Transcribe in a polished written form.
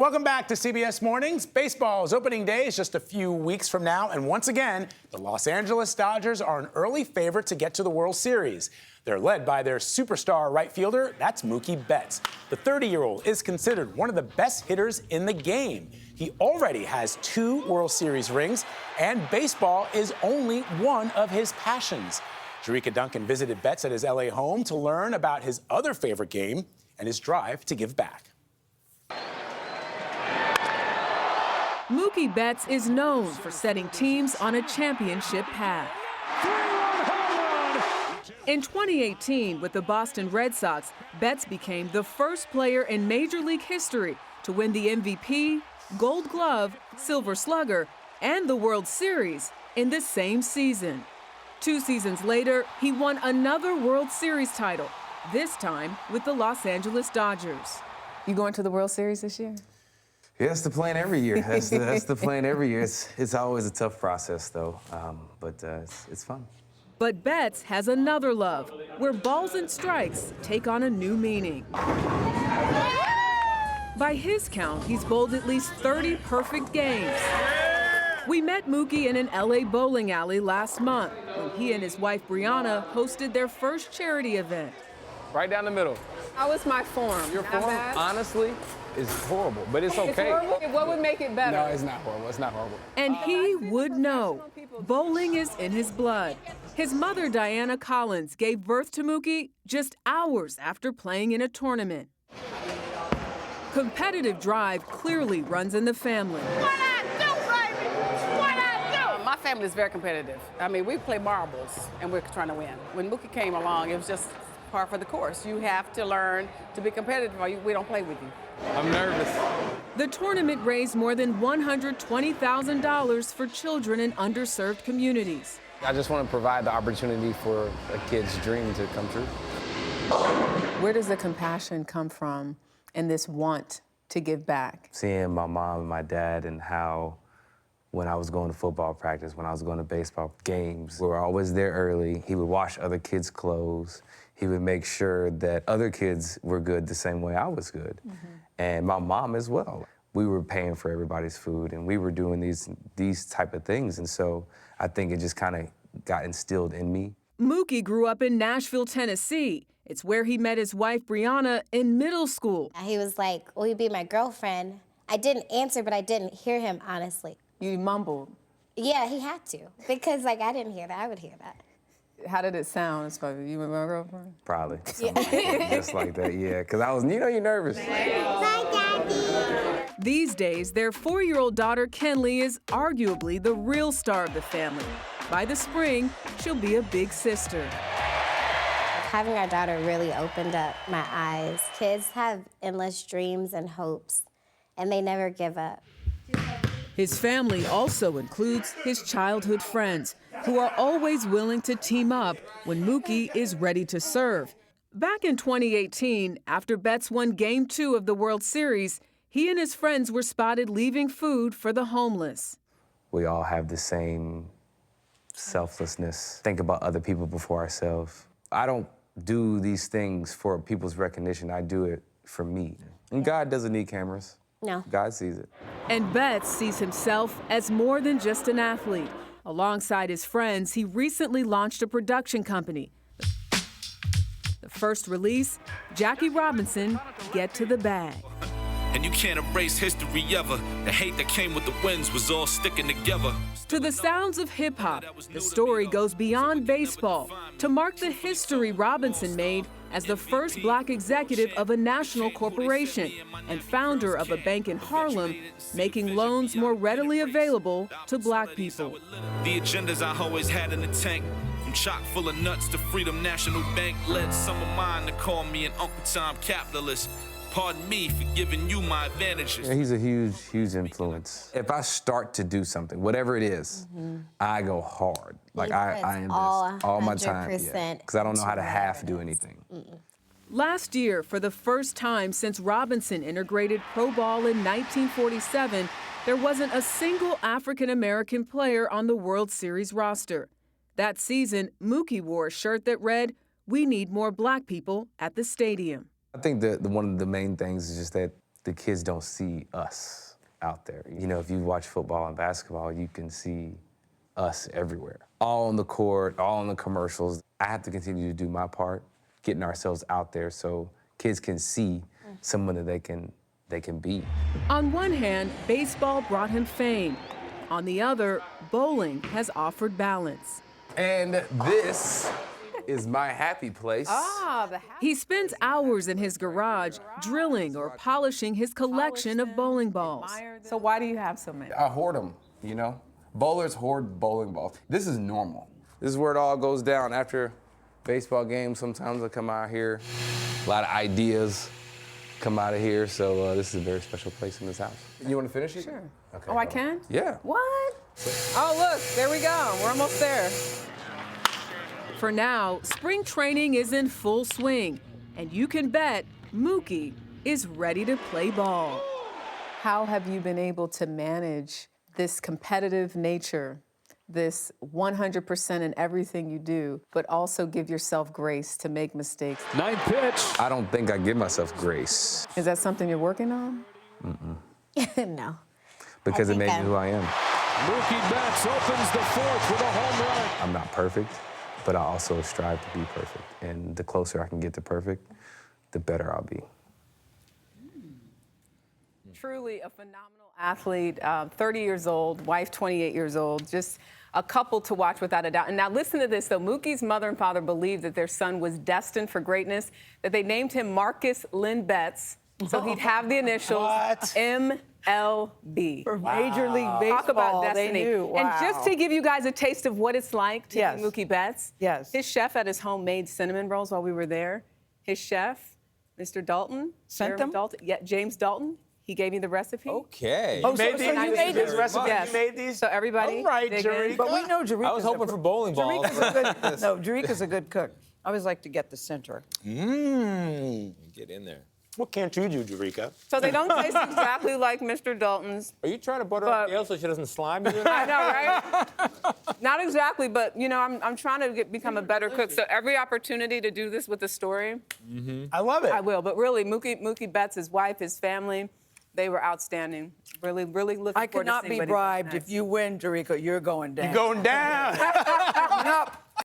Welcome back to CBS Mornings. Baseball's opening day is just a few weeks from now, and once again, the Los Angeles Dodgers are an early favorite to get to the World Series. They're led by their superstar right fielder, that's Mookie Betts. The 30-year-old is considered one of the best hitters in the game. He already has 2 World Series rings, and baseball is only one of his passions. Jericka Duncan visited Betts at his LA home to learn about his other favorite game and his drive to give back. Mookie Betts is known for setting teams on a championship path. In 2018, with the Boston Red Sox, Betts became the first player in Major League history to win the MVP, Gold Glove, Silver Slugger, and the World Series in the same season. 2 seasons later, he won another World Series title, this time with the Los Angeles Dodgers. You going to the World Series this year? Yeah, that's the plan every year. That's the plan every year. It's always a tough process, though, but it's fun. But Betts has another love, where balls and strikes take on a new meaning. By his count, he's bowled at least 30 perfect games. We met Mookie in an LA bowling alley last month when he and his wife Brianna hosted their first charity event. Right down the middle. How was my form? Your form, honestly, is horrible, but it's okay. It's horrible? What would make it better? No, it's not horrible. It's not horrible. And he would know. Bowling is in his blood. His mother, Diana Collins, gave birth to Mookie just hours after playing in a tournament. Competitive drive clearly runs in the family. What I do, baby? What I do? My family is very competitive. I mean, we play marbles, and we're trying to win. When Mookie came along, it was just par for the course. You have to learn to be competitive or we don't play with you. I'm nervous. The tournament raised more than $120,000 for children in underserved communities. I just want to provide the opportunity for a kid's dream to come true. Where does the compassion come from and this want to give back? Seeing my mom and my dad and how when I was going to football practice, when I was going to baseball games, we were always there early. He would wash other kids' clothes. He would make sure that other kids were good the same way I was good. And my mom as well. We were paying for everybody's food, and we were doing these type of things. And so I think it just kind of got instilled in me. Mookie grew up in Nashville, Tennessee. It's where he met his wife, Brianna, in middle school. He was like, will you be my girlfriend? I didn't answer, but I didn't hear him, honestly. You mumbled. Yeah, he had to, because like I didn't hear that, I would hear that. How did it sound? It's like, you were my girlfriend? Probably. Just like that, yeah. Because I was, you're nervous. Bye, Daddy. These days, their 4-year-old daughter, Kenley, is arguably the real star of the family. By the spring, she'll be a big sister. Having our daughter really opened up my eyes. Kids have endless dreams and hopes, and they never give up. His family also includes his childhood friends, who are always willing to team up when Mookie is ready to serve. Back in 2018, after Betts won Game 2 of the World Series, he and his friends were spotted leaving food for the homeless. We all have the same selflessness. Think about other people before ourselves. I don't do these things for people's recognition. I do it for me. And God doesn't need cameras. No. God sees it. And Betts sees himself as more than just an athlete. Alongside his friends, he recently launched a production company. The first release, Jackie Robinson, Get to the Bag. And you can't erase history ever. The hate that came with the winds was all sticking together. To the sounds of hip-hop, the story goes beyond baseball to mark the history Robinson made as the first black executive of a national corporation and founder of a bank in Harlem, making loans more readily available to black people. The agendas I always had in the tank, from chock full of nuts to Freedom National Bank, led some of mine to call me an Uncle Tom capitalist. Pardon me for giving you my advantages. Yeah, he's a huge influence. If I start to do something, whatever it is, I go hard. Like I invest all my time. Because I don't know how to half do anything. Last year, for the first time since Robinson integrated pro ball in 1947, there wasn't a single African-American player on the World Series roster. That season, Mookie wore a shirt that read, "We need more black people at the stadium." I think that one of the main things is just that the kids don't see us out there. You know, if you watch football and basketball, you can see us everywhere. All on the court, all in the commercials. I have to continue to do my part, getting ourselves out there so kids can see someone that they can be. On one hand, baseball brought him fame. On the other, bowling has offered balance. And this is my happy place. He spends hours in his garage drilling or polishing his collection of bowling balls. So why do you have so many? I hoard them, you know? Bowlers hoard bowling balls. This is normal. This is where it all goes down. After baseball games, sometimes I come out here, a lot of ideas come out of here, so this is a very special place in this house. You want to finish it? Sure. Okay. Oh, I can? Yeah. What? Oh, look, there we go. We're almost there. For now, spring training is in full swing, and you can bet Mookie is ready to play ball. How have you been able to manage this competitive nature, this 100% in everything you do, but also give yourself grace to make mistakes? Ninth pitch. I don't think I give myself grace. Is that something you're working on? No. Because it made me who I am. Mookie Betts opens the fourth with a home run. I'm not perfect, but I also strive to be perfect. And the closer I can get to perfect, the better I'll be. Truly a phenomenal athlete, 30 years old, wife 28 years old, just a couple to watch without a doubt. And now listen to this, though. Mookie's mother and father believed that their son was destined for greatness, that they named him Marcus Lynn Betts, so he'd have the initials MLB. For Major League Baseball, Talk about destiny. they knew. Wow. And just to give you guys a taste of what it's like to be Mookie Betts, Yes. his chef at his home made cinnamon rolls while we were there. His chef, Mr. Dalton. Sent Jeremy them? Dalton. Yeah, James Dalton. He gave me the recipe. Okay. Oh, so Made these? you made His it. recipe, Yes. you made these? So everybody, All right, dig in. Jericka. But we know Jericka's I was hoping for bowling balls. Jericka's a good cook. I always like to get the center. Get in there. What can't you do, Jericka? So they don't taste exactly like Mr. Dalton's. Are you trying to butter up Gayle so she doesn't slime you? I know, right? Not exactly, but you know, I'm trying to become a better cook. So every opportunity to do this with a story, I love it. I will. But really, Mookie Betts, his wife, his family, they were outstanding. Really, really looking I forward could not to seeing be what he does bribed. next. If you win, Jericka, you're going down. You're going down. Up.